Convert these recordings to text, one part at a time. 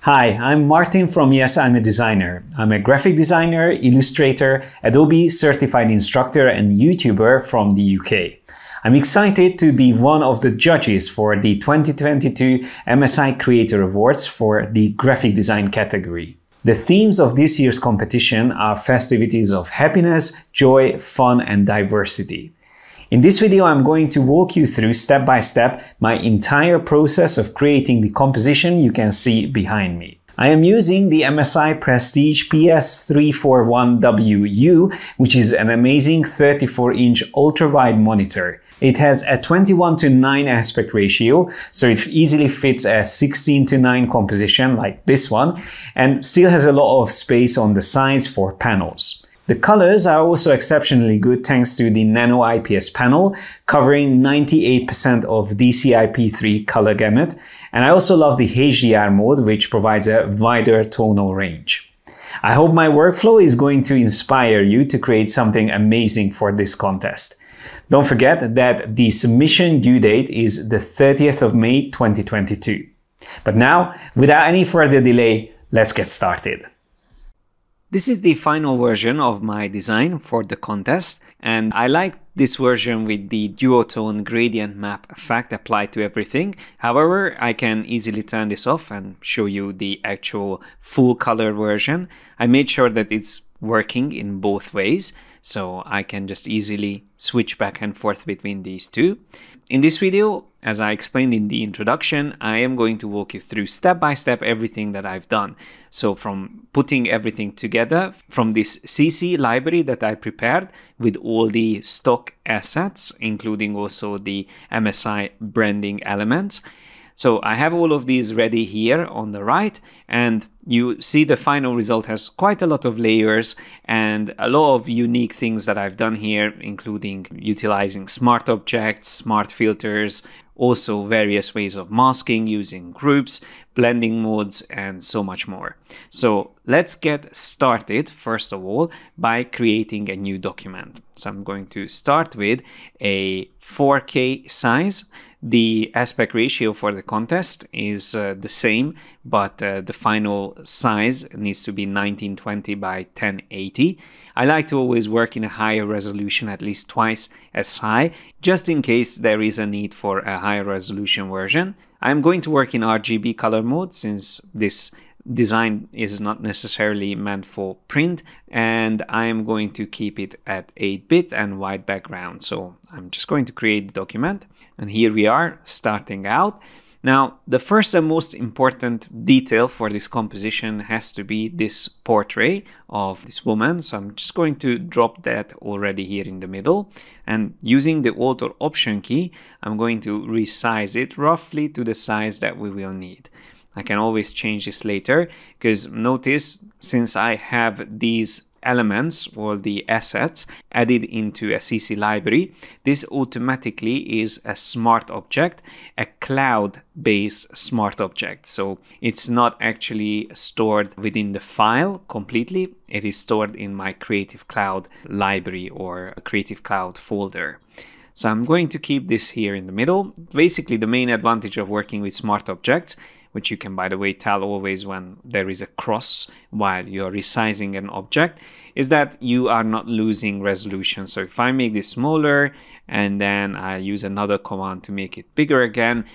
Hi, I'm Martin from Yes, I'm a Designer. I'm a graphic designer, illustrator, Adobe certified instructor, and YouTuber from the UK. I'm excited to be one of the judges for the 2022 MSI Creator Awards for the graphic design category. The themes of this year's competition are festivities of happiness, joy, fun, and diversity. In this video, I'm going to walk you through step by step my entire process of creating the composition you can see behind me. I am using the MSI Prestige PS341WU, which is an amazing 34-inch ultra-wide monitor. It has a 21:9 aspect ratio, so it easily fits a 16:9 composition like this one, and still has a lot of space on the sides for panels. The colors are also exceptionally good thanks to the Nano IPS panel, covering 98% of DCI-P3 color gamut, and I also love the HDR mode, which provides a wider tonal range. I hope my workflow is going to inspire you to create something amazing for this contest. Don't forget that the submission due date is the 30th of May 2022. But now, without any further delay, let's get started. This is the final version of my design for the contest, and I like this version with the duotone gradient map effect applied to everything. However, I can easily turn this off and show you the actual full color version. I made sure that it's working in both ways, so I can just easily switch back and forth between these two. In this video, as I explained in the introduction, I am going to walk you through step by step everything that I've done. So from putting everything together from this CC library that I prepared with all the stock assets, including also the MSI branding elements. So I have all of these ready here on the right, and you see the final result has quite a lot of layers and a lot of unique things that I've done here, including utilizing smart objects, smart filters, also various ways of masking using groups, blending modes, and so much more. So let's get started, first of all, by creating a new document. So I'm going to start with a 4K size. The aspect ratio for the contest is the same, but the final size needs to be 1920 by 1080. I like to always work in a higher resolution, at least twice as high, just in case there is a need for a higher resolution version. I'm going to work in RGB color mode since this design is not necessarily meant for print, and I'm going to keep it at 8-bit and white background. So I'm just going to create the document, and here we are starting out. Now, the first and most important detail for this composition has to be this portrait of this woman. So I'm just going to drop that already here in the middle, and using the Alt or Option key, I'm going to resize it roughly to the size that we will need. I can always change this later, because notice, since I have these elements or the assets added into a CC library, this automatically is a smart object, a cloud-based smart object. So it's not actually stored within the file completely. It is stored in my Creative Cloud library or Creative Cloud folder. So I'm going to keep this here in the middle. Basically, the main advantage of working with smart objects, which you can, by the way, tell always when there is a cross while you're resizing an object, is that you are not losing resolution. So if I make this smaller and then I use another command to make it bigger again,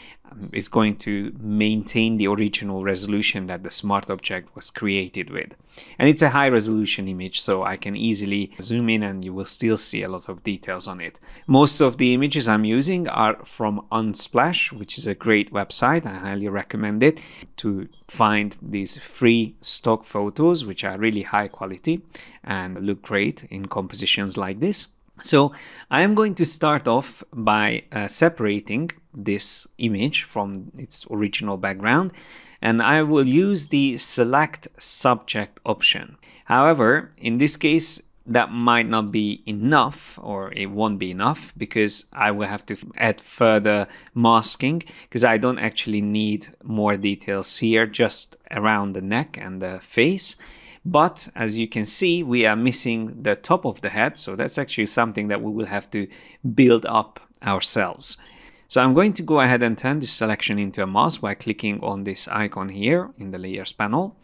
it's going to maintain the original resolution that the smart object was created with. And it's a high resolution image, so I can easily zoom in and you will still see a lot of details on it. Most of the images I'm using are from Unsplash, which is a great website. I highly recommend it to find these free stock photos, which are really high quality and look great in compositions like this. So I am going to start off by separating this image from its original background, and I will use the select subject option. However, in this case, that might not be enough, or it won't be enough, because I will have to add further masking, because I don't actually need more details here, just around the neck and the face. But as you can see, we are missing the top of the head, so that's actually something that we will have to build up ourselves. So I'm going to go ahead and turn this selection into a mask by clicking on this icon here in the layers panel.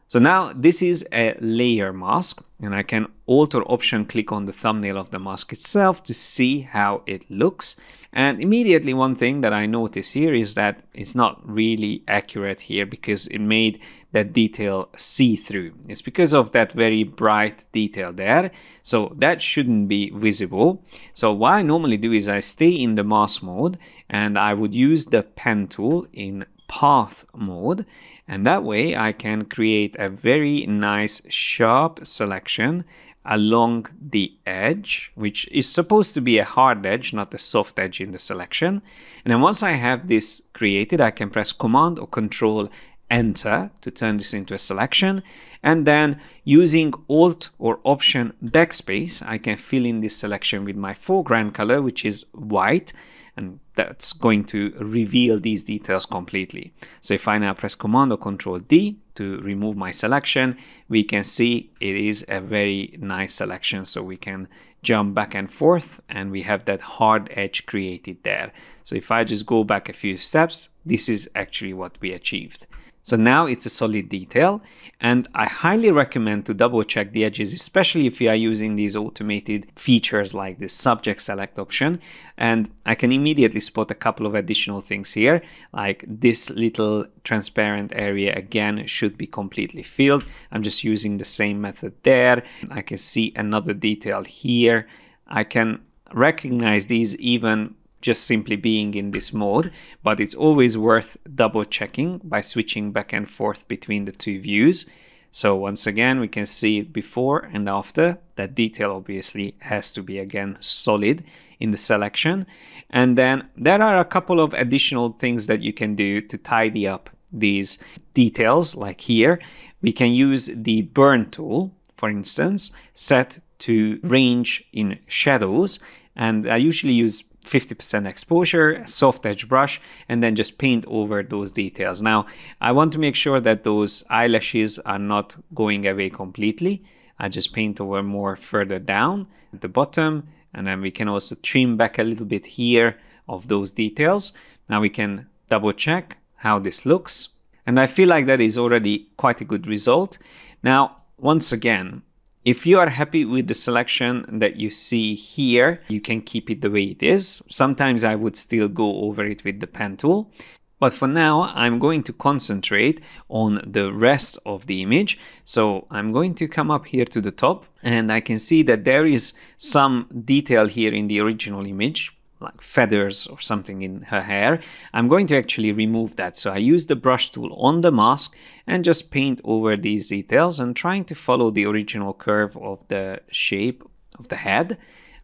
So now this is a layer mask, and I can Alt or Option click on the thumbnail of the mask itself to see how it looks. And immediately one thing that I notice here is that it's not really accurate here because it made that detail see-through. It's because of that very bright detail there. So that shouldn't be visible. So what I normally do is I stay in the mask mode and I would use the pen tool in path mode. And that way I can create a very nice sharp selection along the edge, which is supposed to be a hard edge, not a soft edge in the selection. And then once I have this created, I can press Command or Control Enter to turn this into a selection. And then using Alt or Option Backspace, I can fill in this selection with my foreground color, which is white. And that's going to reveal these details completely. So if I now press Command or Control D to remove my selection, we can see it is a very nice selection. So we can jump back and forth and we have that hard edge created there. So if I just go back a few steps, this is actually what we achieved. So now it's a solid detail, and I highly recommend to double check the edges, especially if you are using these automated features like this subject select option. And I can immediately spot a couple of additional things here, like this little transparent area again should be completely filled. I'm just using the same method there. I can see another detail here. I can recognize these even just simply being in this mode, but it's always worth double checking by switching back and forth between the two views. So once again, we can see it before and after. That detail obviously has to be again solid in the selection. And then there are a couple of additional things that you can do to tidy up these details. Like here, we can use the burn tool, for instance, set to range in shadows. And I usually use 50% exposure, soft edge brush, and then just paint over those details. Now, I want to make sure that those eyelashes are not going away completely. I just paint over more further down at the bottom, and then we can also trim back a little bit here of those details. Now we can double check how this looks. And I feel like that is already quite a good result. Now, once again, if you are happy with the selection that you see here, you can keep it the way it is. Sometimes I would still go over it with the pen tool. But for now, I'm going to concentrate on the rest of the image. So I'm going to come up here to the top, and I can see that there is some detail here in the original image, like feathers or something in her hair. I'm going to actually remove that. So I use the brush tool on the mask and just paint over these details and trying to follow the original curve of the shape of the head.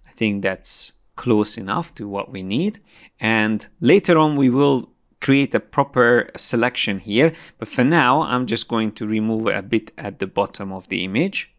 I think that's close enough to what we need. And later on, we will create a proper selection here. But for now, I'm just going to remove a bit at the bottom of the image.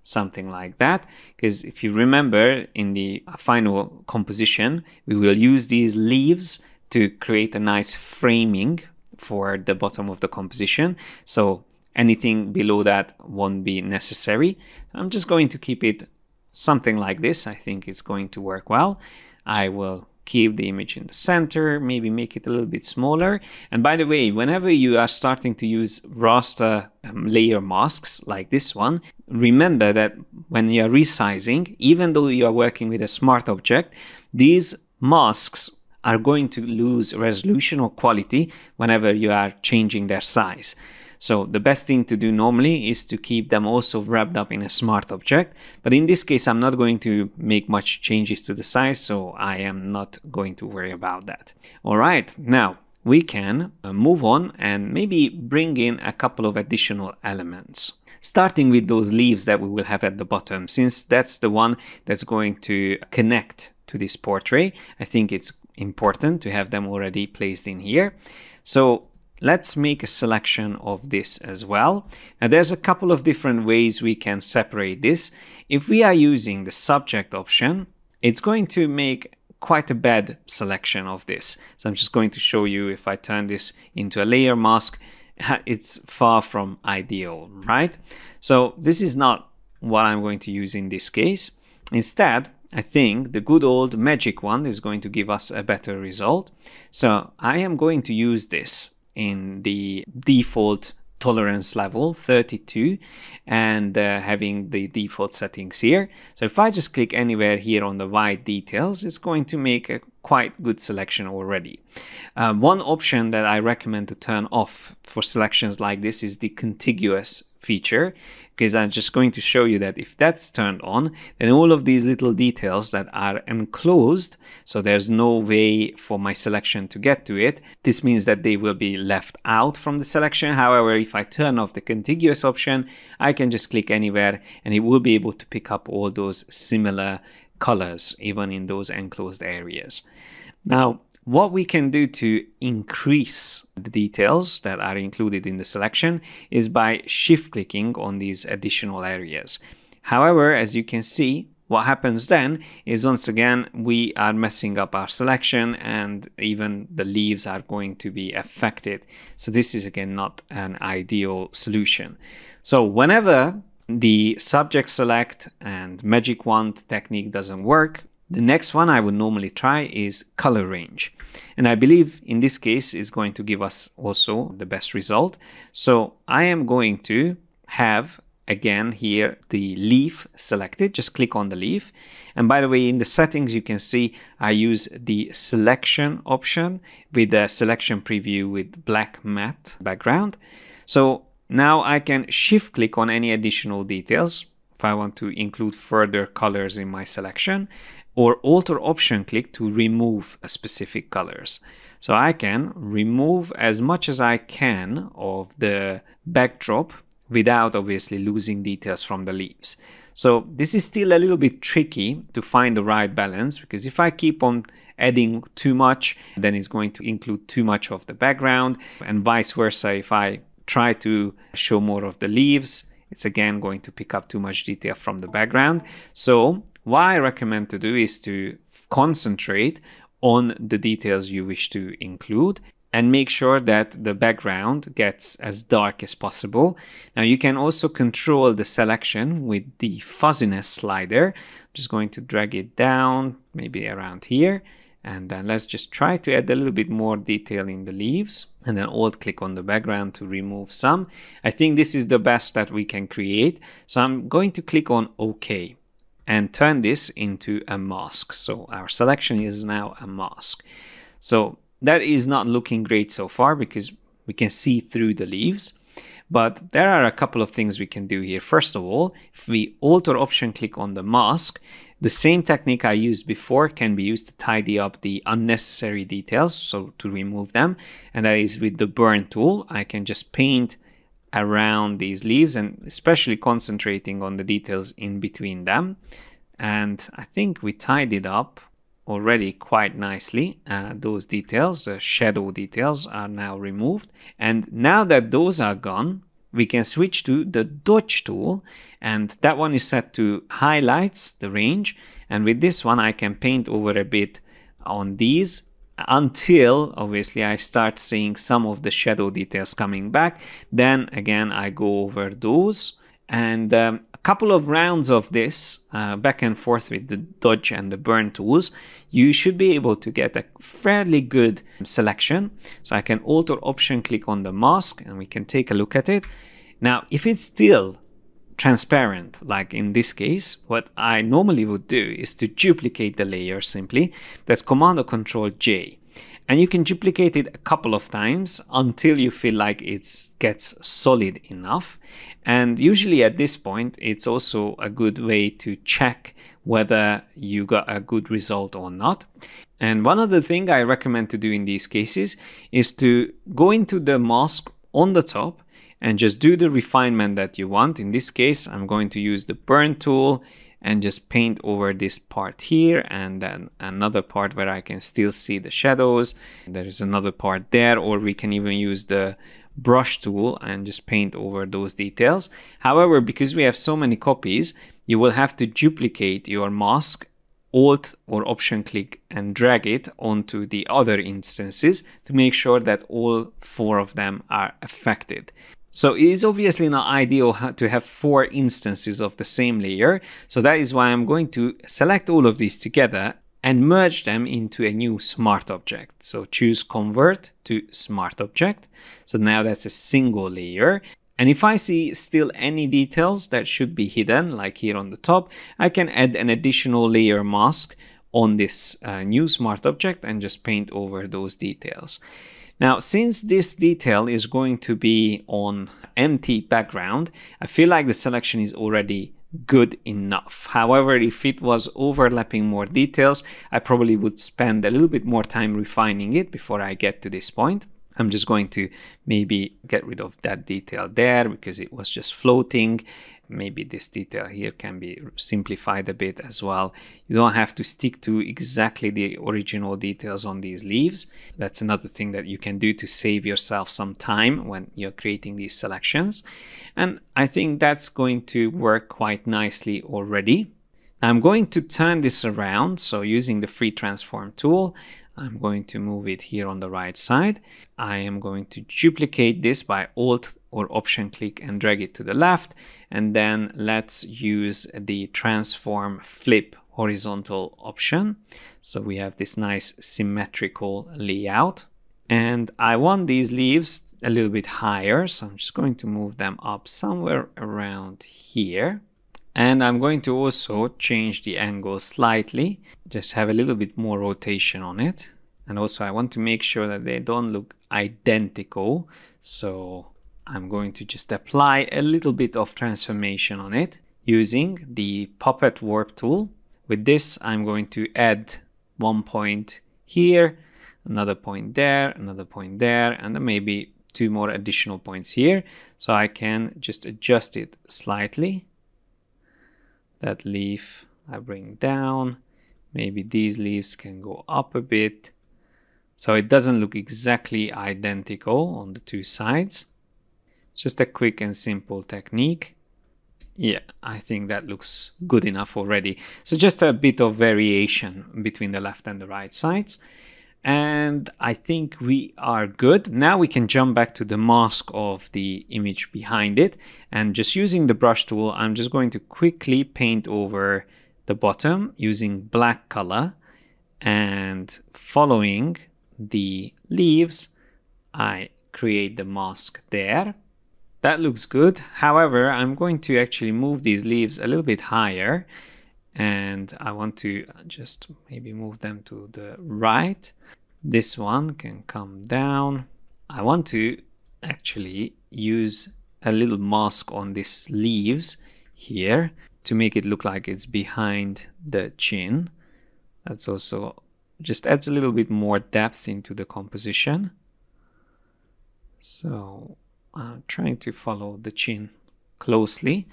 Something like that, because if you remember in the final composition, we will use these leaves to create a nice framing for the bottom of the composition. So anything below that won't be necessary. I'm just going to keep it something like this. I think it's going to work well. I will keep the image in the center, maybe make it a little bit smaller. And by the way, whenever you are starting to use raster layer masks like this one, remember that when you are resizing, even though you are working with a smart object, these masks are going to lose resolution or quality whenever you are changing their size. So the best thing to do normally is to keep them also wrapped up in a smart object. But in this case, I'm not going to make much changes to the size, so I am not going to worry about that. All right, now we can move on and maybe bring in a couple of additional elements. Starting with those leaves that we will have at the bottom, since that's the one that's going to connect to this portrait, I think it's important to have them already placed in here. So let's make a selection of this as well. Now there's a couple of different ways we can separate this. If we are using the subject option, it's going to make quite a bad selection of this. So I'm just going to show you if I turn this into a layer mask, it's far from ideal, right? So this is not what I'm going to use in this case. Instead, I think the good old magic wand is going to give us a better result. So I am going to use this in the default tolerance level 32 and having the default settings here. So if I just click anywhere here on the white details, it's going to make a quite good selection already. One option that I recommend to turn off for selections like this is the contiguous feature, because I'm just going to show you that if that's turned on, then all of these little details that are enclosed, so there's no way for my selection to get to it, this means that they will be left out from the selection. However, if I turn off the contiguous option, I can just click anywhere and it will be able to pick up all those similar colors, even in those enclosed areas. Now, what we can do to increase the details that are included in the selection is by shift clicking on these additional areas. However, as you can see, what happens then is once again we are messing up our selection and even the leaves are going to be affected. So this is again not an ideal solution. So whenever the subject select and magic wand technique doesn't work, the next one I would normally try is color range. And I believe in this case is going to give us also the best result. So I am going to have again here the leaf selected. Just click on the leaf. And by the way, in the settings you can see I use the selection option with the selection preview with black matte background. So now I can shift click on any additional details if I want to include further colors in my selection, or alter option click to remove specific colors. So I can remove as much as I can of the backdrop without obviously losing details from the leaves. So this is still a little bit tricky to find the right balance, because if I keep on adding too much, then it's going to include too much of the background, and vice versa. If I try to show more of the leaves, it's again going to pick up too much detail from the background. So what I recommend to do is to concentrate on the details you wish to include and make sure that the background gets as dark as possible. Now you can also control the selection with the fuzziness slider. I'm just going to drag it down, maybe around here. And then let's just try to add a little bit more detail in the leaves, and then alt click on the background to remove some. I think this is the best that we can create. So I'm going to click on OK and turn this into a mask. So our selection is now a mask. So that is not looking great so far because we can see through the leaves. But there are a couple of things we can do here. First of all, if we alter option click on the mask, the same technique I used before can be used to tidy up the unnecessary details, so to remove them. And that is with the burn tool. I can just paint around these leaves and especially concentrating on the details in between them. And I think we tidied up already quite nicely. Those details, the shadow details, are now removed. And now that those are gone, we can switch to the dodge tool, and that one is set to highlights, the range. And with this one I can paint over a bit on these until obviously I start seeing some of the shadow details coming back. Then again I go over those, and a couple of rounds of this back and forth with the dodge and the burn tools, you should be able to get a fairly good selection. So I can alter option click on the mask and we can take a look at it. Now if it's still transparent, like in this case, what I normally would do is to duplicate the layer simply. That's Command or Control J. And you can duplicate it a couple of times until you feel like it gets solid enough. And usually at this point, it's also a good way to check whether you got a good result or not. And one other thing I recommend to do in these cases is to go into the mask on the top and just do the refinement that you want. In this case, I'm going to use the burn tool and just paint over this part here, and then another part where I can still see the shadows. There is another part there, or we can even use the brush tool and just paint over those details. However, because we have so many copies, you will have to duplicate your mask, Alt or Option click and drag it onto the other instances to make sure that all 4 of them are affected. So it is obviously not ideal to have 4 instances of the same layer. So that is why I'm going to select all of these together and merge them into a new smart object. So choose convert to smart object. So now that's a single layer. And if I see still any details that should be hidden, like here on the top, I can add an additional layer mask on this new smart object and just paint over those details. Now, since this detail is going to be on empty background, I feel like the selection is already good enough. However, if it was overlapping more details, I probably would spend a little bit more time refining it before I get to this point. I'm just going to maybe get rid of that detail there because it was just floating. Maybe this detail here can be simplified a bit as well. You don't have to stick to exactly the original details on these leaves. That's another thing that you can do to save yourself some time when you're creating these selections. And I think that's going to work quite nicely already. I'm going to turn this around. So using the free transform tool, I'm going to move it here on the right side. I am going to duplicate this by Alt or Option click and drag it to the left. And then let's use the transform flip horizontal option. So we have this nice symmetrical layout. And I want these leaves a little bit higher. So I'm just going to move them up somewhere around here. And I'm going to also change the angle slightly, just have a little bit more rotation on it. And also I want to make sure that they don't look identical. So I'm going to just apply a little bit of transformation on it using the Puppet Warp tool. With this, I'm going to add 1 point here, another point there, another point there, and then maybe 2 more additional points here. So I can just adjust it slightly. That leaf I bring down. Maybe these leaves can go up a bit. So it doesn't look exactly identical on the 2 sides. It's just a quick and simple technique. Yeah, I think that looks good enough already. So just a bit of variation between the left and the right sides. And I think we are good. Now we can jump back to the mask of the image behind it. And just using the brush tool, I'm just going to quickly paint over the bottom using black color. And following the leaves, I create the mask there. That looks good. However, I'm going to actually move these leaves a little bit higher. And I want to just maybe move them to the right. This one can come down. I want to actually use a little mask on these leaves here to make it look like it's behind the chin. That's also just adds a little bit more depth into the composition. So I'm trying to follow the chin closely.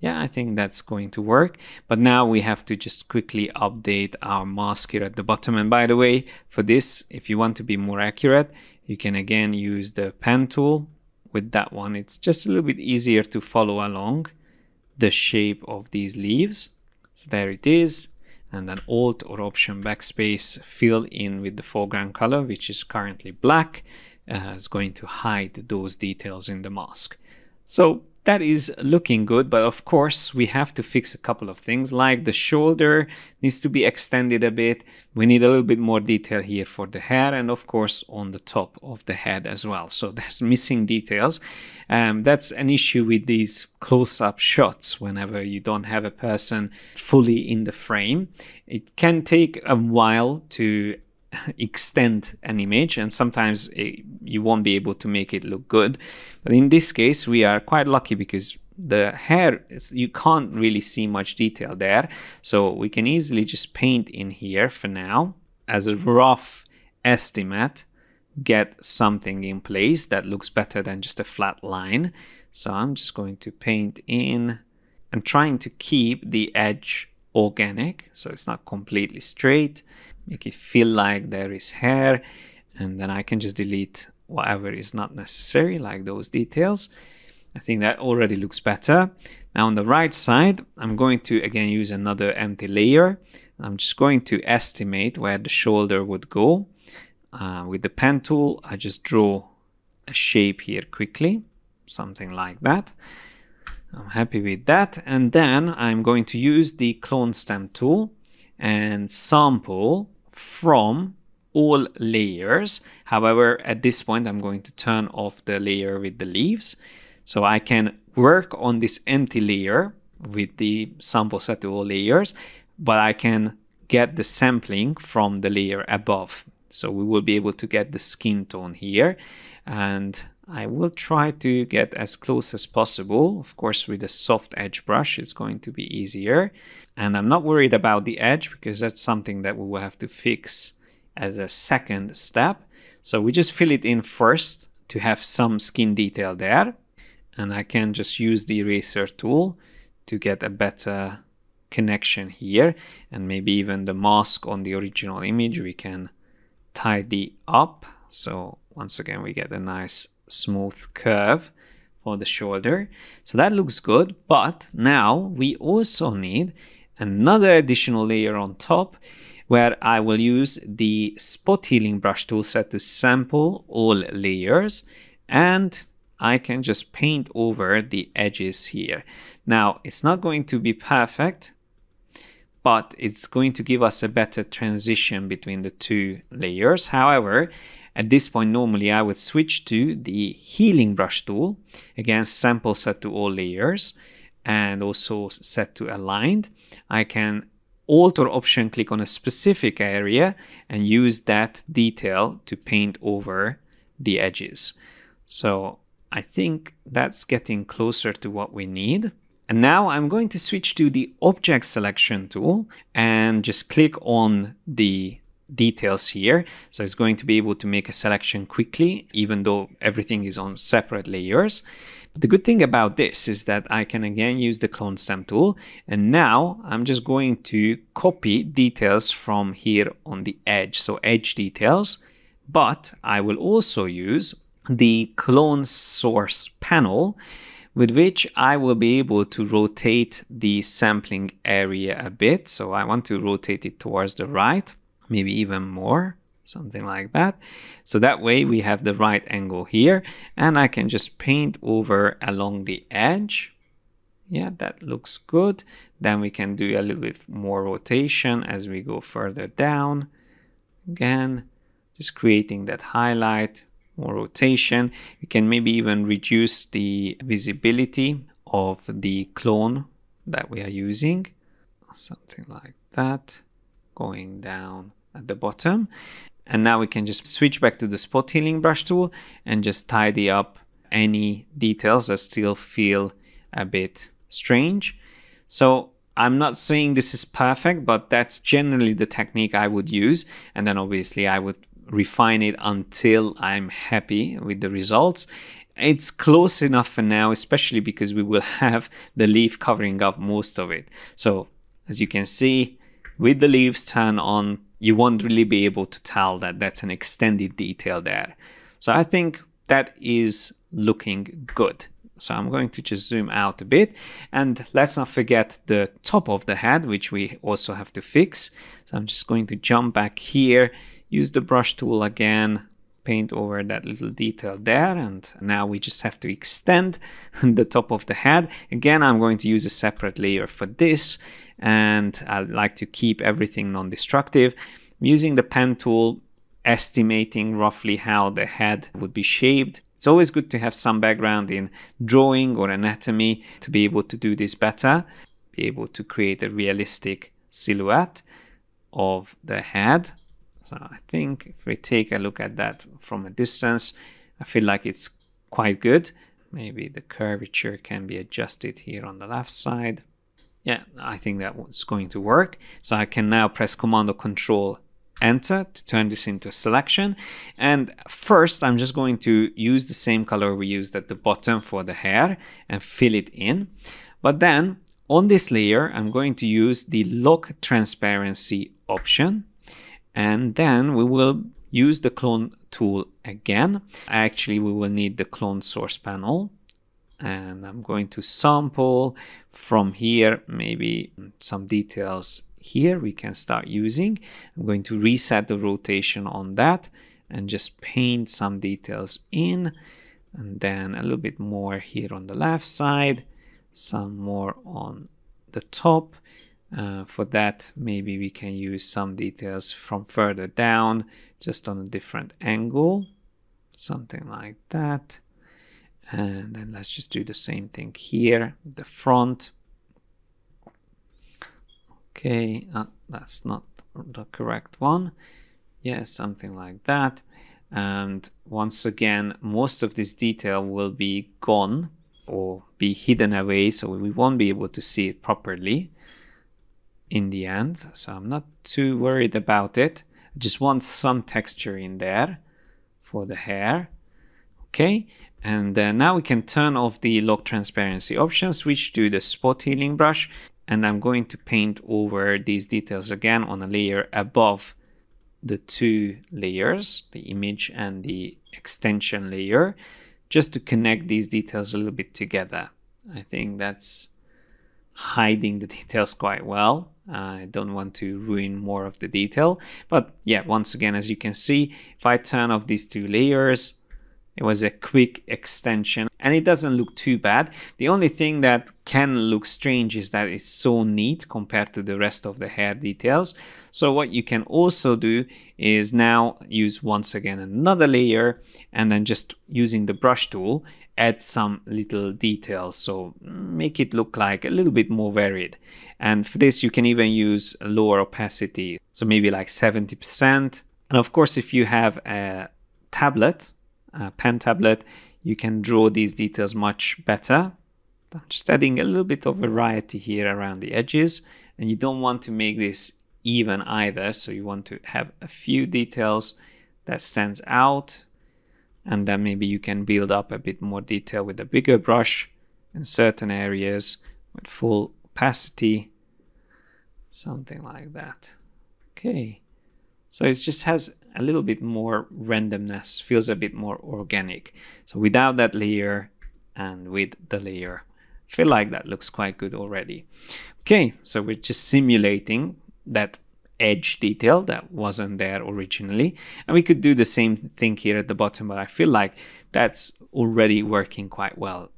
Yeah, I think that's going to work. But now we have to just quickly update our mask here at the bottom. And by the way, for this, if you want to be more accurate, you can again use the pen tool. With that one, it's just a little bit easier to follow along the shape of these leaves. So there it is. And then Alt or Option backspace, fill in with the foreground color, which is currently black, is going to hide those details in the mask. So that is looking good, but of course we have to fix a couple of things, like the shoulder needs to be extended a bit. We need a little bit more detail here for the hair, and of course on the top of the head as well. So there's missing details. That's an issue with these close-up shots. Whenever you don't have a person fully in the frame, it can take a while to extend an image, and sometimes you won't be able to make it look good. But in this case, we are quite lucky because the hair you can't really see much detail there, so we can easily just paint in here for now as a rough estimate, get something in place that looks better than just a flat line. So I'm just going to paint in. I'm trying to keep the edge organic, so it's not completely straight. Make it feel like there is hair, and then I can just delete whatever is not necessary, like those details. I think that already looks better. Now on the right side, I'm going to again use another empty layer. I'm just going to estimate where the shoulder would go. With the pen tool, I just draw a shape here quickly. something like that. I'm happy with that. And then I'm going to use the clone stamp tool and sample from all layers. However, at this point, I'm going to turn off the layer with the leaves. So I can work on this empty layer with the sample set to all layers, but I can get the sampling from the layer above. So we will be able to get the skin tone here, and I will try to get as close as possible. Of course, with a soft edge brush, it's going to be easier. And I'm not worried about the edge because that's something that we will have to fix as a second step. So we just fill it in first to have some skin detail there. And I can just use the eraser tool to get a better connection here. And maybe even the mask on the original image, we can tidy up. So once again, we get a nice smooth curve for the shoulder. So that looks good. But now we also need another additional layer on top, where I will use the spot healing brush tool set to sample all layers, and I can just paint over the edges here. Now, it's not going to be perfect, but it's going to give us a better transition between the two layers. However, at this point, normally I would switch to the healing brush tool, again, sample set to all layers, and also set to aligned. I can Alt or Option click on a specific area and use that detail to paint over the edges. So I think that's getting closer to what we need. And now I'm going to switch to the object selection tool and just click on the details here. So it's going to be able to make a selection quickly, even though everything is on separate layers. But the good thing about this is that I can again use the clone stamp tool. And now I'm just going to copy details from here on the edge. So edge details, but I will also use the clone source panel, with which I will be able to rotate the sampling area a bit. So I want to rotate it towards the right, maybe even more, something like that. So that way we have the right angle here, and I can just paint over along the edge. Yeah, that looks good. Then we can do a little bit more rotation as we go further down. Again, just creating that highlight, more rotation. You can maybe even reduce the visibility of the clone that we are using. Something like that, going down at the bottom. And now we can just switch back to the spot healing brush tool and just tidy up any details that still feel a bit strange. So I'm not saying this is perfect, but that's generally the technique I would use. And then obviously I would refine it until I'm happy with the results. It's close enough for now, especially because we will have the leaf covering up most of it. So as you can see, with the leaves turned on, you won't really be able to tell that that's an extended detail there. So I think that is looking good. So I'm going to just zoom out a bit, and let's not forget the top of the head, which we also have to fix. So I'm just going to jump back here, use the brush tool again, paint over that little detail there, and now we just have to extend the top of the head. Again, I'm going to use a separate layer for this, and I like to keep everything non-destructive. I'm using the pen tool, estimating roughly how the head would be shaped. It's always good to have some background in drawing or anatomy to be able to do this better, be able to create a realistic silhouette of the head. So I think if we take a look at that from a distance, I feel like it's quite good. Maybe the curvature can be adjusted here on the left side. Yeah, I think that was going to work. So I can now press Command or Control Enter to turn this into a selection. And first, I'm just going to use the same color we used at the bottom for the hair and fill it in. But then on this layer, I'm going to use the Lock Transparency option. And then we will use the clone tool again. Actually, we will need the clone source panel. And I'm going to sample from here, maybe some details here we can start using. I'm going to reset the rotation on that and just paint some details in. and then a little bit more here on the left side, some more on the top. For that, maybe we can use some details from further down, just on a different angle, something like that. And then let's just do the same thing here, the front. Okay, that's not the correct one. Yeah, something like that. And once again, most of this detail will be gone or be hidden away, so we won't be able to see it properly in the end. So I'm not too worried about it. I just want some texture in there for the hair. Okay, and now we can turn off the lock transparency option, switch to the spot healing brush, and I'm going to paint over these details again on a layer above the two layers, the image and the extension layer, just to connect these details a little bit together. I think that's hiding the details quite well. I don't want to ruin more of the detail, but yeah, once again, as you can see, if I turn off these two layers, it was a quick extension and it doesn't look too bad. The only thing that can look strange is that it's so neat compared to the rest of the hair details. So what you can also do is now use once again another layer, and then just using the brush tool, add some little details. So make it look like a little bit more varied. And for this, you can even use a lower opacity. So maybe like 70%. And of course, if you have a tablet, a pen tablet, you can draw these details much better. I'm just adding a little bit of variety here around the edges, and you don't want to make this even either, so you want to have a few details that stands out, and then maybe you can build up a bit more detail with a bigger brush in certain areas with full opacity, something like that. Okay, so it just has a little bit more randomness, feels a bit more organic. So without that layer and with the layer, I feel like that looks quite good already. Okay, so we're just simulating that edge detail that wasn't there originally. And we could do the same thing here at the bottom, but I feel like that's already working quite well.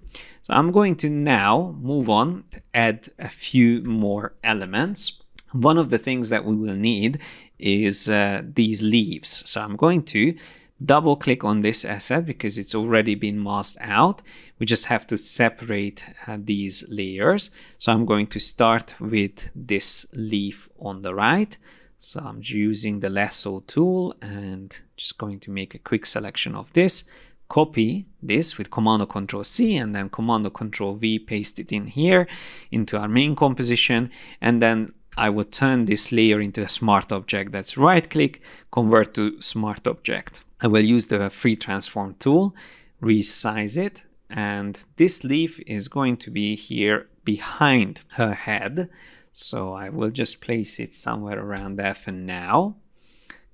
So I'm going to now move on to add a few more elements. One of the things that we will need is these leaves. So I'm going to double click on this asset because it's already been masked out. We just have to separate these layers. So I'm going to start with this leaf on the right. So I'm using the lasso tool and just going to make a quick selection of this. Copy this with Command-Control-C and then Command-Control-V, paste it in here into our main composition, and then I will turn this layer into a smart object. That's right click, convert to smart object. I will use the free transform tool, resize it, and this leaf is going to be here behind her head. So I will just place it somewhere around there for now.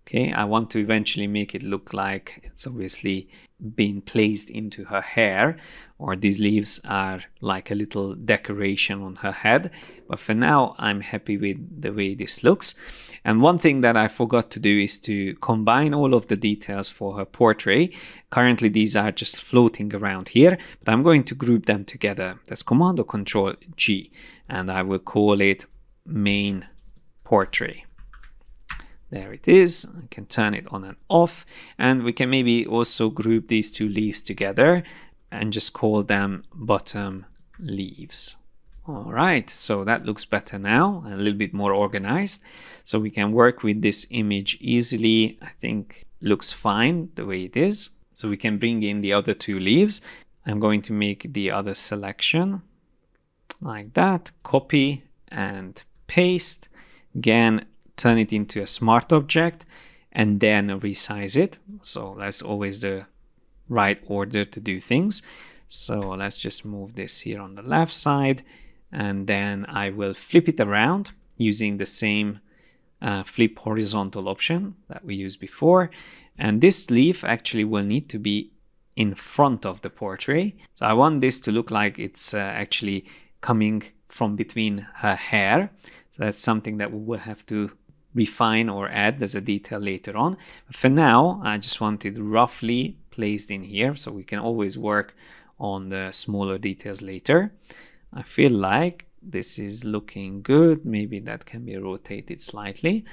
Okay, I want to eventually make it look like it's obviously been placed into her hair, or these leaves are like a little decoration on her head. But for now, I'm happy with the way this looks. And one thing that I forgot to do is to combine all of the details for her portrait. Currently, these are just floating around here, but I'm going to group them together. That's Command or Control G, and I will call it main portrait. There it is. I can turn it on and off, and we can maybe also group these two leaves together and just call them bottom leaves. All right, so that looks better now, a little bit more organized. So we can work with this image easily. I think it looks fine the way it is. So we can bring in the other two leaves. I'm going to make the other selection like that, copy and paste. Again, turn it into a smart object and then resize it. So that's always the right order to do things. So let's just move this here on the left side, and then I will flip it around using the same flip horizontal option that we used before. And this leaf actually will need to be in front of the portrait. So I want this to look like it's actually coming from between her hair. So that's something that we will have to refine or add as a detail later on. But for now, I just want it roughly placed in here, so we can always work on the smaller details later. I feel like this is looking good. Maybe that can be rotated slightly.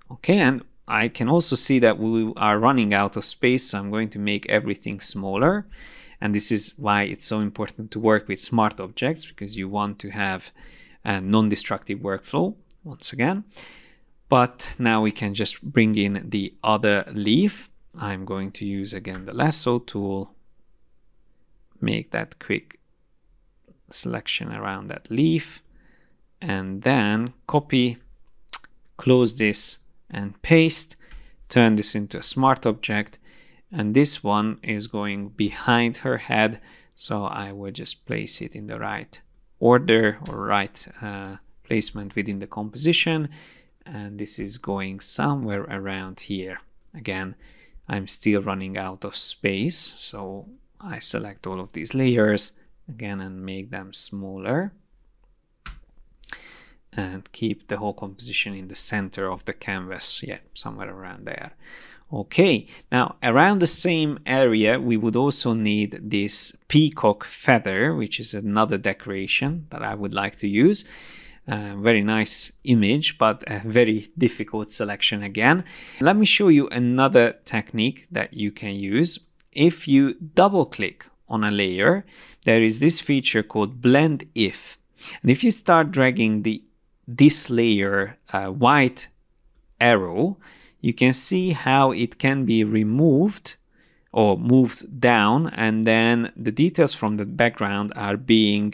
Okay, and I can also see that we are running out of space, so I'm going to make everything smaller. And this is why it's so important to work with smart objects, because you want to have a non-destructive workflow once again. But now we can just bring in the other leaf. I'm going to use again the lasso tool, make that quick selection around that leaf, and then copy, close this and paste, turn this into a smart object, and this one is going behind her head, so I will just place it in the right order or right placement within the composition, and this is going somewhere around here. Again, I'm still running out of space, so I select all of these layers again and make them smaller and keep the whole composition in the center of the canvas, yeah, somewhere around there. Okay, now around the same area we would also need this peacock feather, which is another decoration that I would like to use. Very nice image, but a very difficult selection again. Let me show you another technique that you can use. If you double click on a layer, there is this feature called blend if, and if you start dragging this layer white arrow, you can see how it can be removed or moved down, and then the details from the background are being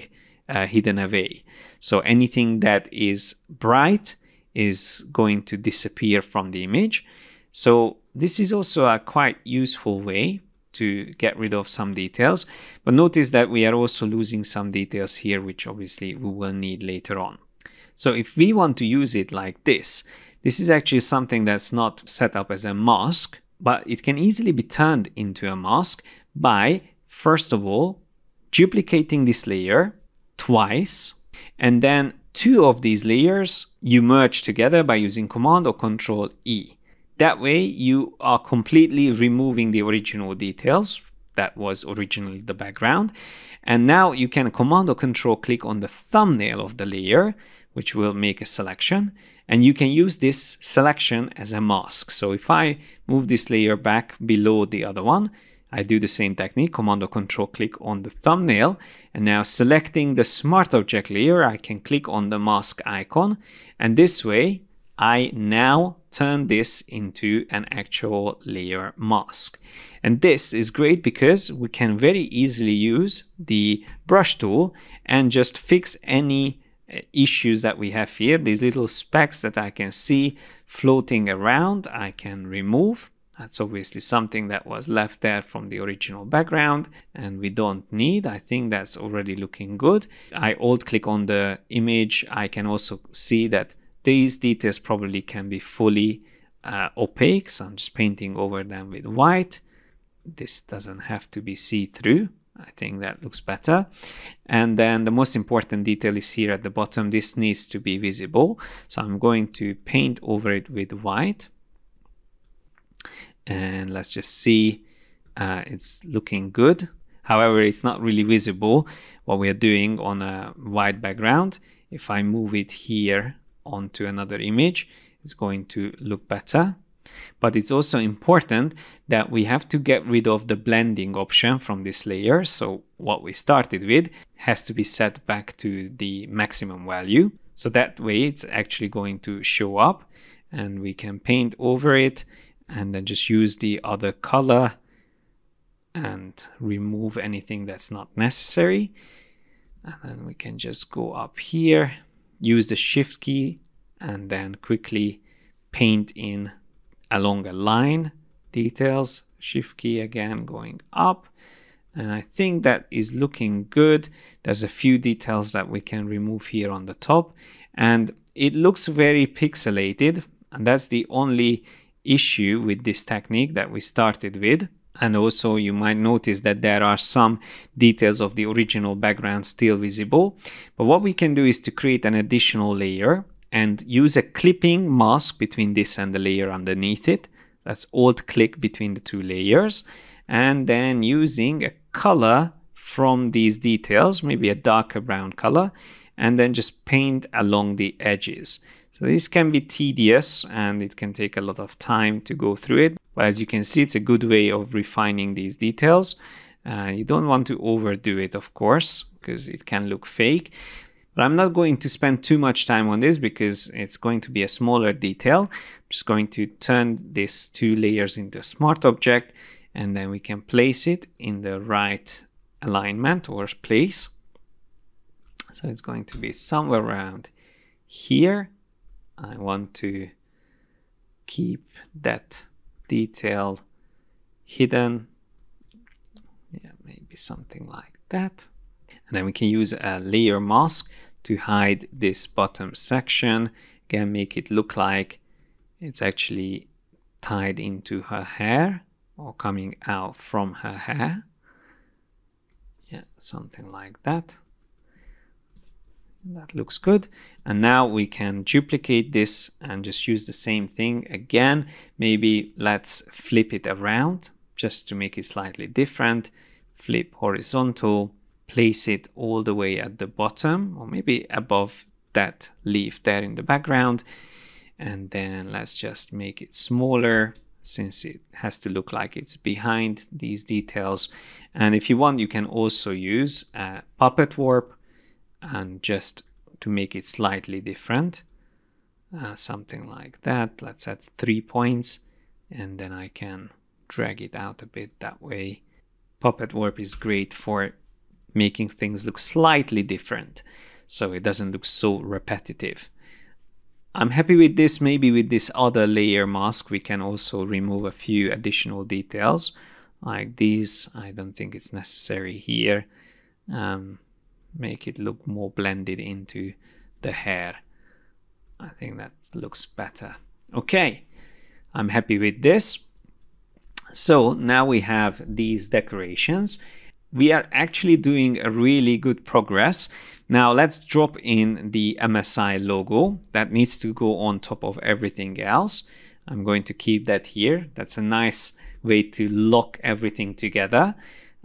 hidden away. So anything that is bright is going to disappear from the image. So this is also a quite useful way to get rid of some details, but notice that we are also losing some details here, which obviously we will need later on. So if we want to use it like this is actually something that's not set up as a mask, but it can easily be turned into a mask by, first of all, duplicating this layer twice, and then two of these layers you merge together by using Command or Control E. That way you are completely removing the original details that was originally the background, and now you can Command or Control click on the thumbnail of the layer, which will make a selection, and you can use this selection as a mask. So if I move this layer back below the other one, I do the same technique, Command or Control click on the thumbnail, and now selecting the smart object layer, I can click on the mask icon, and this way I now turn this into an actual layer mask. And this is great because we can very easily use the brush tool and just fix any issues that we have here. These little specks that I can see floating around, I can remove. That's obviously something that was left there from the original background and we don't need. I think that's already looking good. I alt click on the image. I can also see that these details probably can be fully opaque, so I'm just painting over them with white. This doesn't have to be see-through. I think that looks better. And then the most important detail is here at the bottom. This needs to be visible, so I'm going to paint over it with white. And let's just see, it's looking good. However, it's not really visible what we are doing on a white background. If I move it here onto another image, it's going to look better. But it's also important that we have to get rid of the blending option from this layer. So what we started with has to be set back to the maximum value. So that way it's actually going to show up and we can paint over it and then just use the other color and remove anything that's not necessary. And then we can just go up here, use the Shift key, and then quickly paint in along a line details. Shift key again, going up. And I think that is looking good. There's a few details that we can remove here on the top. And it looks very pixelated. And that's the only issue with this technique that we started with. And also you might notice that there are some details of the original background still visible. But what we can do is to create an additional layer and use a clipping mask between this and the layer underneath it. That's Alt click between the two layers. and then using a color from these details, maybe a darker brown color, and then just paint along the edges. So this can be tedious and it can take a lot of time to go through it. But as you can see, it's a good way of refining these details. You don't want to overdo it, of course, because it can look fake. But I'm not going to spend too much time on this because it's going to be a smaller detail. I'm just going to turn these two layers into a smart object, and then we can place it in the right alignment or place. So it's going to be somewhere around here. I want to keep that detail hidden. Yeah, maybe something like that. And then we can use a layer mask to hide this bottom section. Again, make it look like it's actually tied into her hair or coming out from her hair. Yeah, something like that. That looks good. And now we can duplicate this and just use the same thing again. Maybe let's flip it around just to make it slightly different. Flip horizontal, place it all the way at the bottom or maybe above that leaf there in the background. And then let's just make it smaller since it has to look like it's behind these details. And if you want, you can also use a puppet warp and just to make it slightly different, something like that. Let's add 3 points and then I can drag it out a bit that way. Puppet warp is great for making things look slightly different so it doesn't look so repetitive. I'm happy with this. Maybe with this other layer mask we can also remove a few additional details like these. I don't think it's necessary here. Make it look more blended into the hair. I think that looks better. Okay, I'm happy with this. So now we have these decorations. We are actually doing a really good progress. Now let's drop in the MSI logo. That needs to go on top of everything else. I'm going to keep that here. That's a nice way to lock everything together.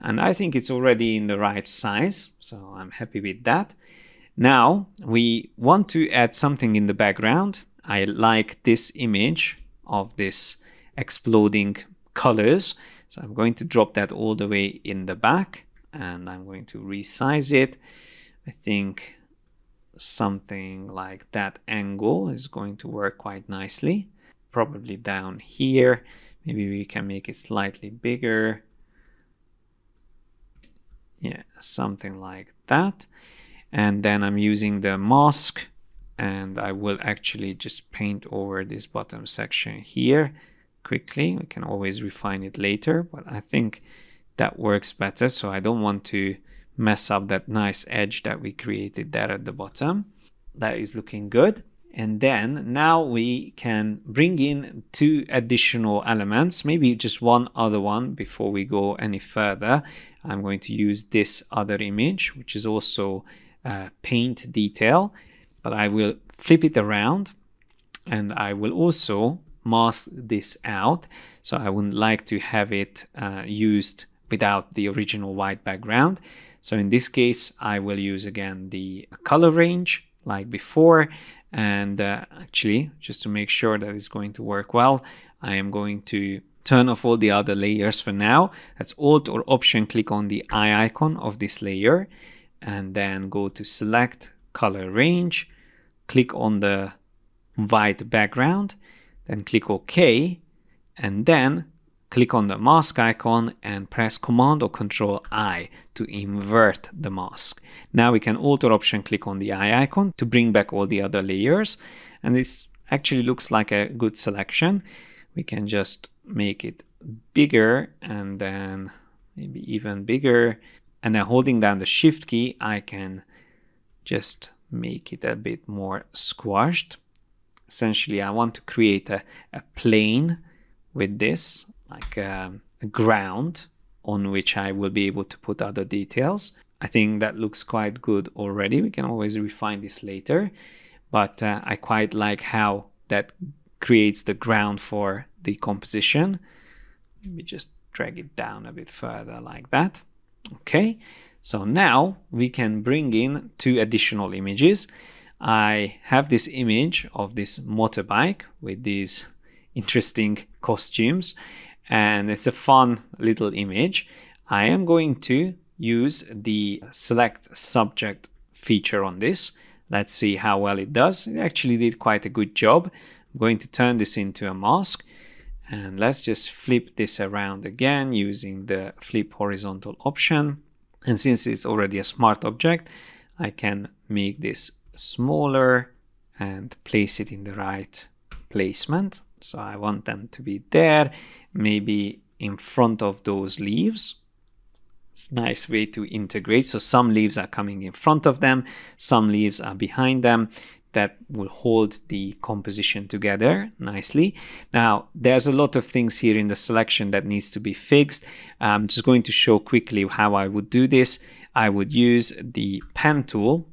And I think it's already in the right size, so I'm happy with that. Now we want to add something in the background. I like this image of this exploding colors. So I'm going to drop that all the way in the back and I'm going to resize it. I think something like that angle is going to work quite nicely. Probably down here. Maybe we can make it slightly bigger. Yeah, something like that. And then I'm using the mask and I will actually just paint over this bottom section here quickly. We can always refine it later, but I think that works better. So I don't want to mess up that nice edge that we created there at the bottom. That is looking good. And then now we can bring in 2 additional elements, maybe just one other one before we go any further. I'm going to use this other image, which is also a paint detail, but I will flip it around and I will also mask this out. So I wouldn't like to have it used without the original white background. So in this case, I will use again the color range like before. And actually, just to make sure that it's going to work well, I am going to turn off all the other layers for now. That's Alt or Option, click on the eye icon of this layer and then go to select color range, click on the white background, then click OK, and then click on the mask icon and press Command or Control I to invert the mask. Now we can Alt or Option click on the eye icon to bring back all the other layers. And this actually looks like a good selection. We can just make it bigger and then maybe even bigger. And then holding down the Shift key, I can just make it a bit more squashed. Essentially, I want to create a plane with this, like a ground on which I will be able to put other details. I think that looks quite good already. We can always refine this later, but I quite like how that creates the ground for the composition. Maybe just drag it down a bit further like that. Okay, so now we can bring in 2 additional images. I have this image of this motorbike with these interesting costumes, and it's a fun little image. I am going to use the select subject feature on this. Let's see how well it does. It actually did quite a good job. I'm going to turn this into a mask, and let's just flip this around again using the flip horizontal option. And since it's already a smart object, I can make this smaller and place it in the right placement. So I want them to be there, maybe in front of those leaves. It's a nice way to integrate. So some leaves are coming in front of them, some leaves are behind them. That will hold the composition together nicely. Now, there's a lot of things here in the selection that needs to be fixed. I'm just going to show quickly how I would do this. I would use the pen tool,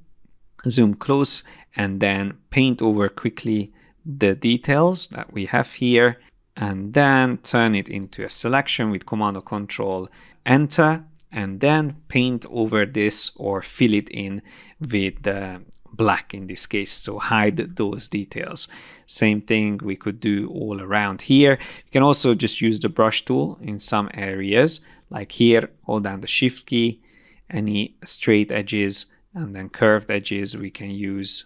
zoom close, and then paint over quickly the details that we have here, and then turn it into a selection with Command or Control Enter, and then paint over this or fill it in with the black in this case, so hide those details. Same thing we could do all around here. You can also just use the brush tool in some areas, like here, hold down the Shift key, any straight edges and then curved edges we can use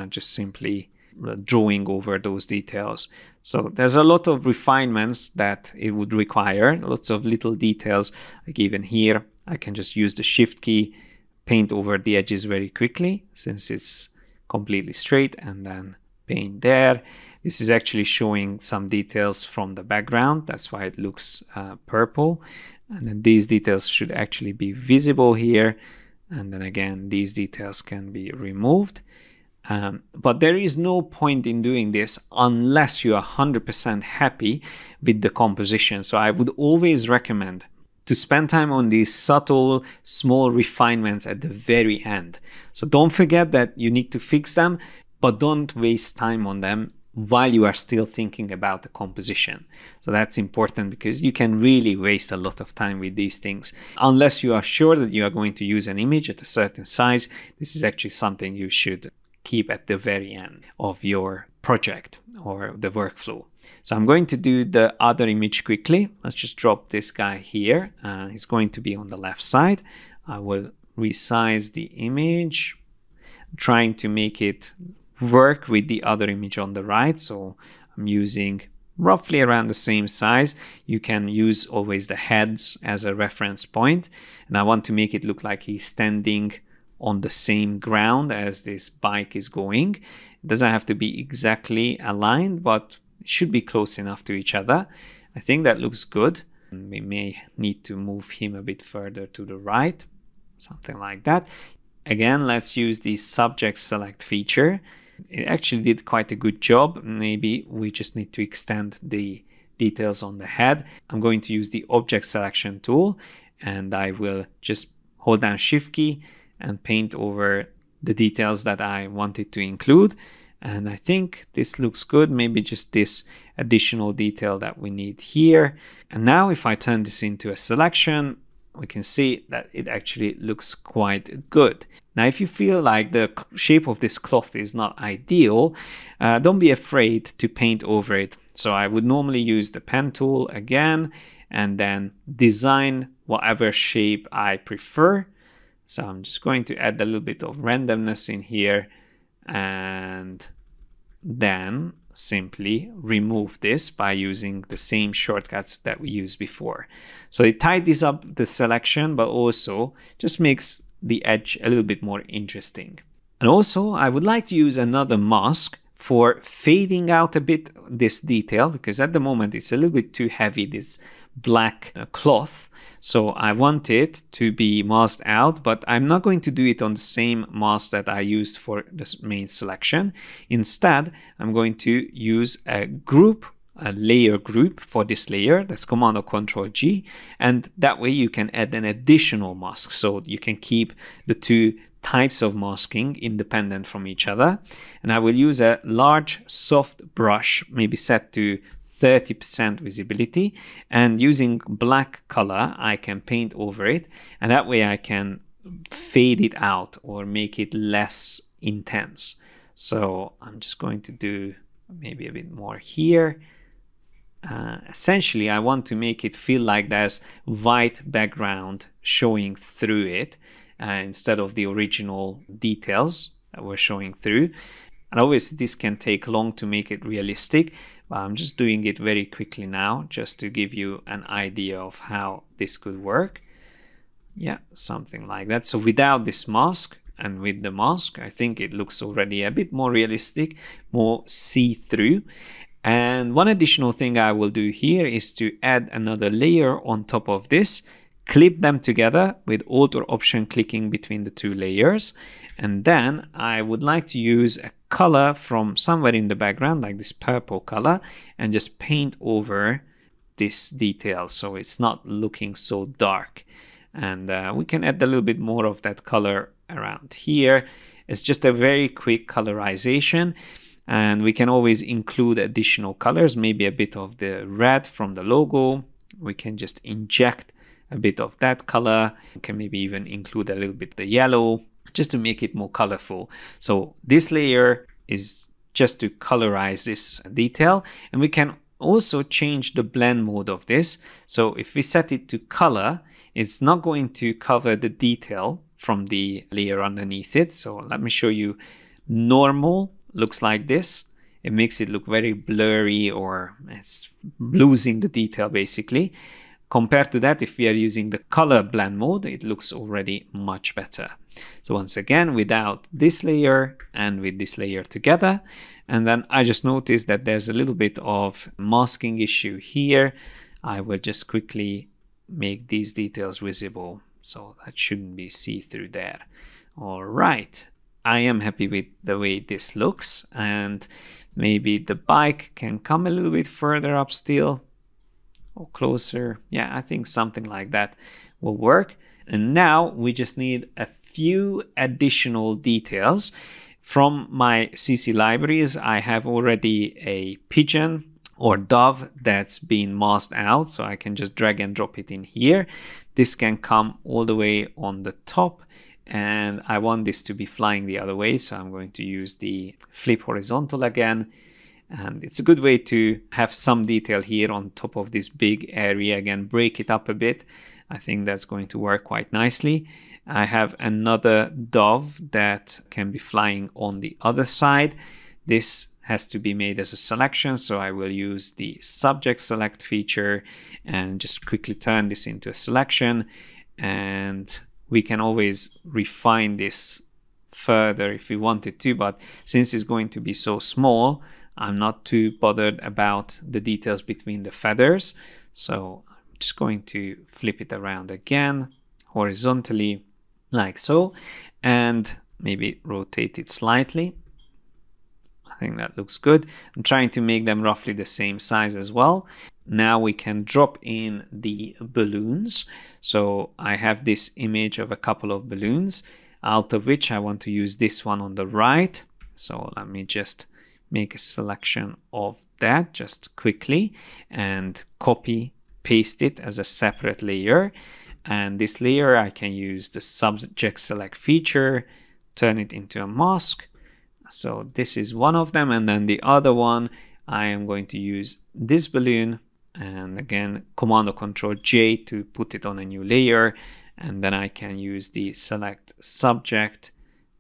just simply drawing over those details. So there's a lot of refinements that it would require, lots of little details, like even here I can just use the Shift key, paint over the edges very quickly since it's completely straight, and then paint there. This is actually showing some details from the background, that's why it looks purple, and then these details should actually be visible here, and then again these details can be removed. But there is no point in doing this unless you are 100% happy with the composition. So I would always recommend to spend time on these subtle, small refinements at the very end. So don't forget that you need to fix them, but don't waste time on them while you are still thinking about the composition. So that's important because you can really waste a lot of time with these things. Unless you are sure that you are going to use an image at a certain size, this is actually something you should keep at the very end of your project or the workflow. So I'm going to do the other image quickly. Let's just drop this guy here. He's going to be on the left side. I will resize the image, trying to make it work with the other image on the right. So I'm using roughly around the same size. You can use always the heads as a reference point. And I want to make it look like he's standing on the same ground as this bike is going. It doesn't have to be exactly aligned, but it should be close enough to each other. I think that looks good. We may need to move him a bit further to the right, something like that. Again, let's use the subject select feature. It actually did quite a good job. Maybe we just need to extend the details on the head. I'm going to use the object selection tool, and I will just hold down Shift key and paint over the details that I wanted to include. And I think this looks good. Maybe just this additional detail that we need here. And now if I turn this into a selection, we can see that it actually looks quite good. Now, if you feel like the shape of this cloth is not ideal, don't be afraid to paint over it. So I would normally use the pen tool again, and then design whatever shape I prefer. So I'm just going to add a little bit of randomness in here, and then simply remove this by using the same shortcuts that we used before. So it tidies up the selection, but also just makes the edge a little bit more interesting. And also I would like to use another mask for fading out a bit this detail, because at the moment it's a little bit too heavy, this black cloth. So I want it to be masked out, but I'm not going to do it on the same mask that I used for the main selection. Instead, I'm going to use a layer group for this layer. That's Command or Control G. And that way you can add an additional mask. So you can keep the two types of masking independent from each other. And I will use a large soft brush, maybe set to 30% visibility, and using black color I can paint over it, and that way I can fade it out or make it less intense. So I'm just going to do maybe a bit more here. Essentially I want to make it feel like there's white background showing through it instead of the original details that we're showing through. And obviously this can take long to make it realistic, but I'm just doing it very quickly now just to give you an idea of how this could work. Yeah, something like that. So without this mask and with the mask, I think it looks already a bit more realistic, more see-through. And one additional thing I will do here is to add another layer on top of this, clip them together with Alt or Option clicking between the two layers. And then I would like to use a color from somewhere in the background, like this purple color, and just paint over this detail so it's not looking so dark. And we can add a little bit more of that color around here. It's just a very quick colorization, and we can always include additional colors, maybe a bit of the red from the logo. We can just inject a bit of that color. We can maybe even include a little bit of the yellow just to make it more colorful. So this layer is just to colorize this detail, and we can also change the blend mode of this. So if we set it to color, it's not going to cover the detail from the layer underneath it. So let me show you. Normal looks like this. It makes it look very blurry, or it's losing the detail basically. Compared to that, if we are using the color blend mode, it looks already much better. So once again, without this layer and with this layer together. And then I just noticed that there's a little bit of masking issue here. I will just quickly make these details visible, so that shouldn't be see-through there. All right, I am happy with the way this looks, and maybe the bike can come a little bit further up still or closer. Yeah, I think something like that will work. And now we just need a few additional details. From my CC libraries, I have already a pigeon or dove that's been masked out, so I can just drag and drop it in here. This can come all the way on the top, and I want this to be flying the other way, so I'm going to use the flip horizontal again. And it's a good way to have some detail here on top of this big area. Again, break it up a bit. I think that's going to work quite nicely. I have another dove that can be flying on the other side. This has to be made as a selection, so I will use the subject select feature and just quickly turn this into a selection. And we can always refine this further if we wanted to, but since it's going to be so small, I'm not too bothered about the details between the feathers. So I'm just going to flip it around again horizontally like so, and maybe rotate it slightly. I think that looks good. I'm trying to make them roughly the same size as well. Now we can drop in the balloons. So I have this image of a couple of balloons, out of which I want to use this one on the right. So let me just make a selection of that just quickly and copy paste it as a separate layer. And this layer I can use the subject select feature, turn it into a mask. So this is one of them, and then the other one I am going to use this balloon, and again Command or Control J to put it on a new layer, and then I can use the select subject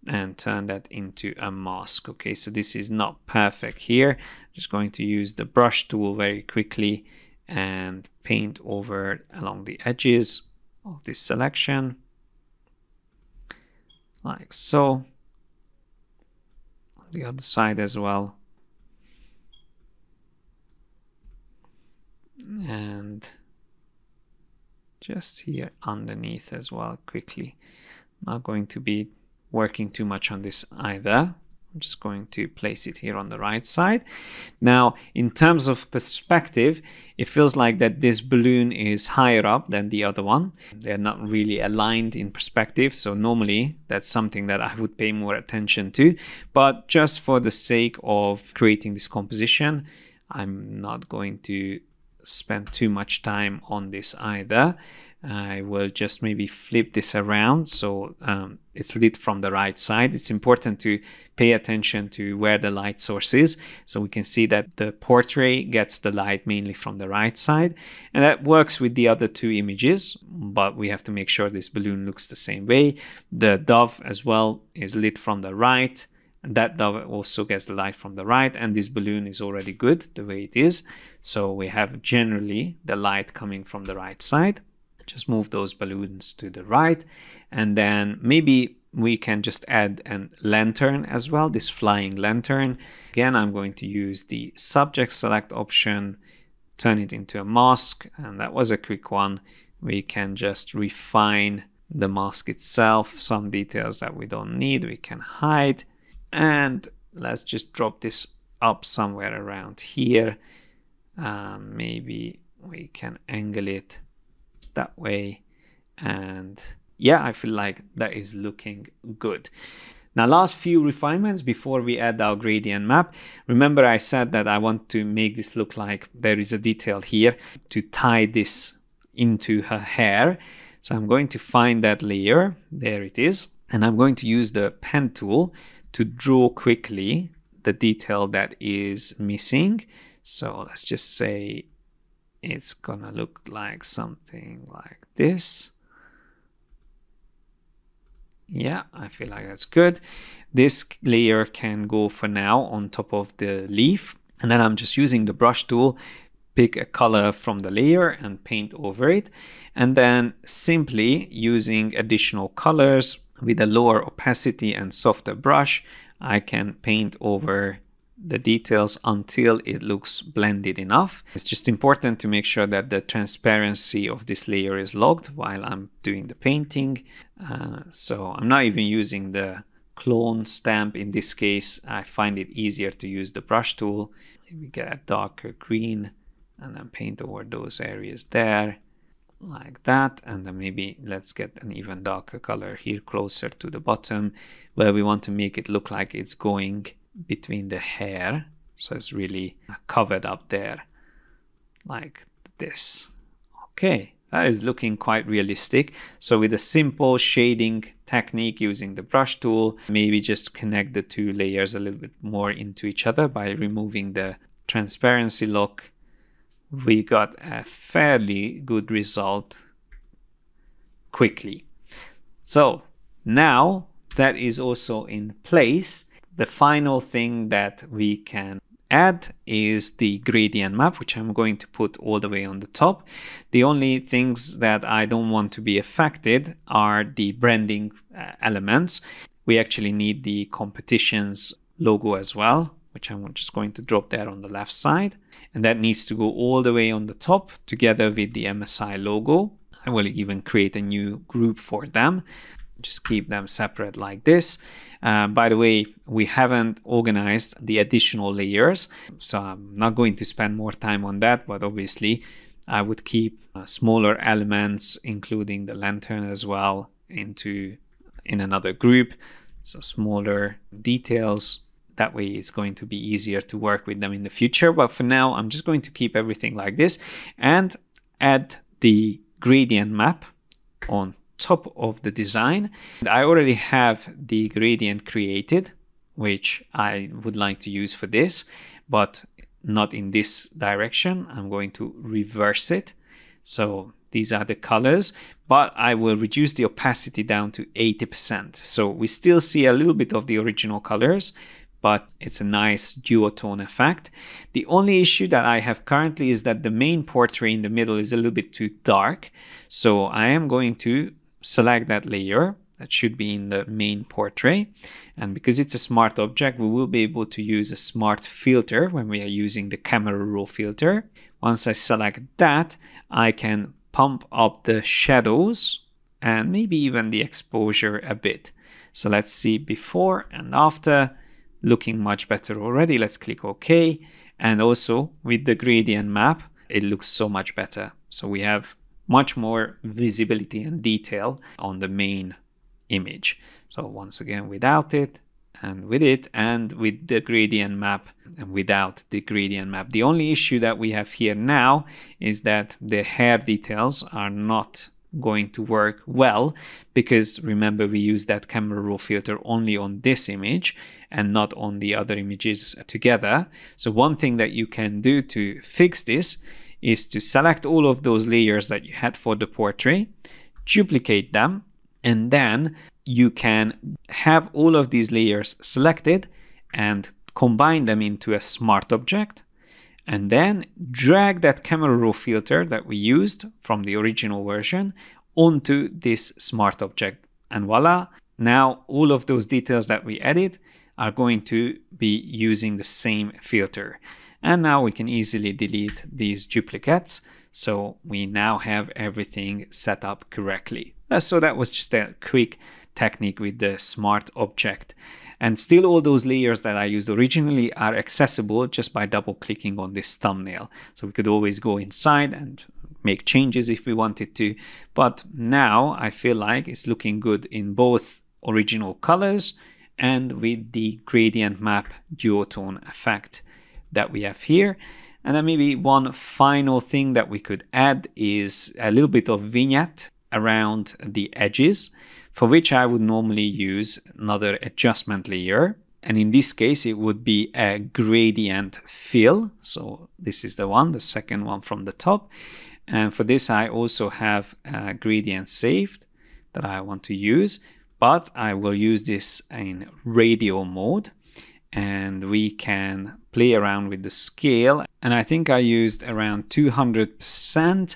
and turn that into a mask. Okay, so this is not perfect here. I'm just going to use the brush tool very quickly and paint over along the edges of this selection like so. The other side as well, and just here underneath as well quickly. Not going to be working too much on this either. I'm just going to place it here on the right side. Now, in terms of perspective, it feels like that this balloon is higher up than the other one. They're not really aligned in perspective, so normally that's something that I would pay more attention to. But just for the sake of creating this composition, I'm not going to spend too much time on this either. I will just maybe flip this around so it's lit from the right side. It's important to pay attention to where the light source is. So we can see that the portrait gets the light mainly from the right side. And that works with the other two images, but we have to make sure this balloon looks the same way. The dove as well is lit from the right. And that dove also gets the light from the right, and this balloon is already good the way it is. So we have generally the light coming from the right side. Just move those balloons to the right, and then maybe we can just add a lantern as well, this flying lantern. Again, I'm going to use the subject select option, turn it into a mask, and that was a quick one. We can just refine the mask itself, some details that we don't need we can hide, and let's just drop this up somewhere around here. Maybe we can angle it that way, and yeah, I feel like that is looking good. Now, last few refinements before we add our gradient map. Remember I said that I want to make this look like there is a detail here to tie this into her hair. So I'm going to find that layer, there it is, and I'm going to use the pen tool to draw quickly the detail that is missing. So let's just say it's gonna look like something like this. Yeah, I feel like that's good. This layer can go for now on top of the leaf. And then I'm just using the brush tool, pick a color from the layer and paint over it. And then simply using additional colors with a lower opacity and softer brush, I can paint over the details until it looks blended enough. It's just important to make sure that the transparency of this layer is logged while I'm doing the painting. So I'm not even using the clone stamp in this case. I find it easier to use the brush tool. We get a darker green and then paint over those areas there like that. And then maybe let's get an even darker color here closer to the bottom where we want to make it look like it's going between the hair, so it's really covered up there like this. Okay, that is looking quite realistic. So with a simple shading technique using the brush tool, maybe just connect the two layers a little bit more into each other by removing the transparency lock, we got a fairly good result quickly. So now that is also in place, the final thing that we can add is the gradient map, which I'm going to put all the way on the top. The only things that I don't want to be affected are the branding elements. We actually need the competitions logo as well, which I'm just going to drop there on the left side. And that needs to go all the way on the top together with the MSI logo. I will even create a new group for them. Just keep them separate like this. By the way, we haven't organized the additional layers, so I'm not going to spend more time on that, but obviously I would keep smaller elements, including the lantern as well, in another group. So smaller details. That way it's going to be easier to work with them in the future. But for now, I'm just going to keep everything like this and add the gradient map on top of the design. I already have the gradient created, which I would like to use for this, but not in this direction. I'm going to reverse it. So these are the colors, but I will reduce the opacity down to 80%. So we still see a little bit of the original colors, but it's a nice duotone effect. The only issue that I have currently is that the main portrait in the middle is a little bit too dark. So I am going to select that layer that should be in the main portrait. And because it's a smart object, we will be able to use a smart filter when we are using the camera raw filter. Once I select that, I can pump up the shadows and maybe even the exposure a bit. So let's see before and after. Looking much better already. Let's click OK. And also with the gradient map, it looks so much better. So we have much more visibility and detail on the main image. So once again, without it and with it, and with the gradient map and without the gradient map. The only issue that we have here now is that the hair details are not going to work well, because remember, we use that camera raw filter only on this image and not on the other images together. So one thing that you can do to fix this is to select all of those layers that you had for the portrait, duplicate them, and then you can have all of these layers selected and combine them into a smart object, and then drag that camera raw filter that we used from the original version onto this smart object. And voila, now all of those details that we added are going to be using the same filter. And now we can easily delete these duplicates. So we now have everything set up correctly. So that was just a quick technique with the smart object. And still all those layers that I used originally are accessible just by double clicking on this thumbnail. So we could always go inside and make changes if we wanted to. But now I feel like it's looking good in both original colors and with the gradient map duotone effect that we have here. And then maybe one final thing that we could add is a little bit of vignette around the edges, for which I would normally use another adjustment layer. And in this case, it would be a gradient fill. So this is the one, the second one from the top. And for this, I also have a gradient saved that I want to use, but I will use this in radial mode. And we can play around with the scale. And I think I used around 200%.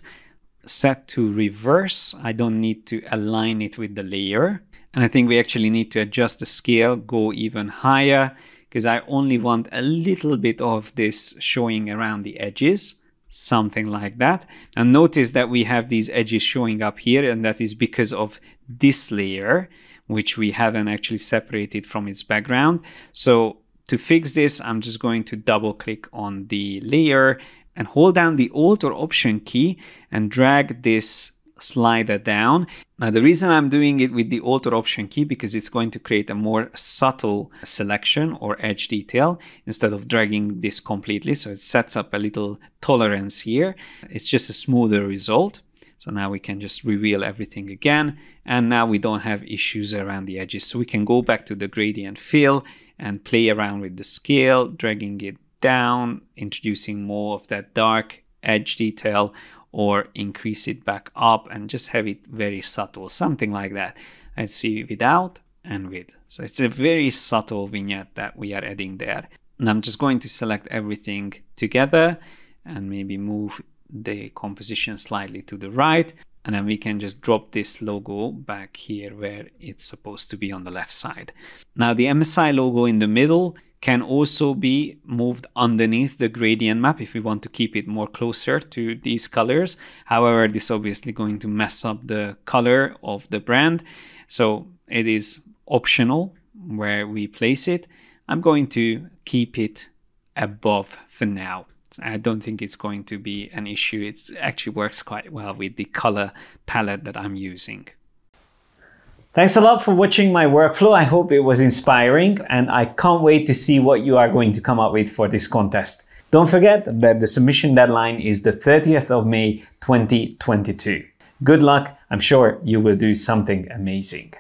Set to reverse. I don't need to align it with the layer. And I think we actually need to adjust the scale, go even higher, because I only want a little bit of this showing around the edges, something like that. And notice that we have these edges showing up here, and that is because of this layer, which we haven't actually separated from its background. So to fix this, I'm just going to double click on the layer and hold down the Alt or Option key and drag this slider down. Now the reason I'm doing it with the Alt or Option key, because it's going to create a more subtle selection or edge detail instead of dragging this completely. So it sets up a little tolerance here. It's just a smoother result. So now we can just reveal everything again. And now we don't have issues around the edges. So we can go back to the gradient fill and play around with the scale, dragging it down, introducing more of that dark edge detail, or increase it back up and just have it very subtle, something like that. Let's see without and with. So it's a very subtle vignette that we are adding there. And I'm just going to select everything together and maybe move the composition slightly to the right. And then we can just drop this logo back here where it's supposed to be on the left side. Now the MSI logo in the middle can also be moved underneath the gradient map if we want to keep it more closer to these colors. However, this is obviously going to mess up the color of the brand. So it is optional where we place it. I'm going to keep it above for now. I don't think it's going to be an issue. It actually works quite well with the color palette that I'm using. Thanks a lot for watching my workflow. I hope it was inspiring, and I can't wait to see what you are going to come up with for this contest. Don't forget that the submission deadline is the 30th of May 2022. Good luck. I'm sure you will do something amazing.